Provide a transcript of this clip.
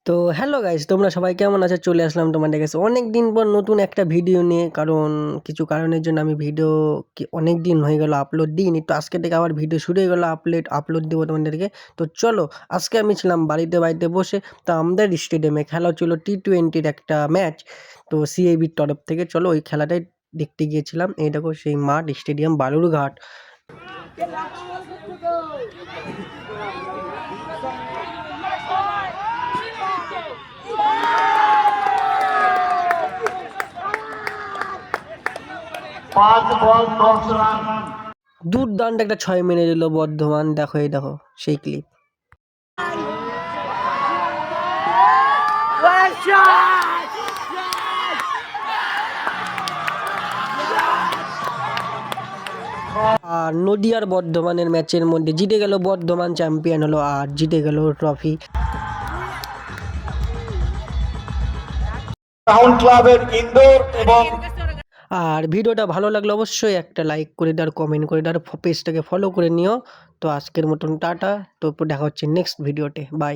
তো hello guys, তোমরা সবাই কেমন আছো? চলে আসলাম তোমাদের কাছে অনেক দিন পর নতুন একটা ভিডিও নিয়ে। কারণ কিছু কারণের জন্য আমি ভিডিও অনেক দিন হয়ে গেল আপলোড দিইনি। তো আজকে থেকে আবার ভিডিও শুরু হয়ে গেলো, আপলোড দেবো তোমাদেরকে। তো চলো, আজকে আমি ছিলাম বাড়িতে বসে। তো আমাদের স্টেডিয়ামে খেলা হচ্ছিল T20-র একটা ম্যাচ। তো সিএবির তরফ থেকে চলো ওই খেলাটাই দেখতে গিয়েছিলাম। এই দেখো সেই মাঠ, স্টেডিয়াম বালুরঘাট। দুর্দান্ত একটা 6 মেরে দিল বর্ধমান। দেখো, এই দেখো সেই ক্লিপ। আর নদিয়ার বর্ধমানের ম্যাচের মধ্যে জিতে গেল বর্ধমান, চ্যাম্পিয়ন হলো আর জিতে গেল ট্রফি। টাউন ক্লাবের ইনডোর এবং আর ভিডিওটা ভালো লাগলে অবশ্যই একটা লাইক করে দাও, কমেন্ট করে দাও, পেজটাকে ফলো করে নিও। তো আজকের মতন টাটা। তো দেখা হচ্ছে নেক্সট ভিডিওতে। বাই।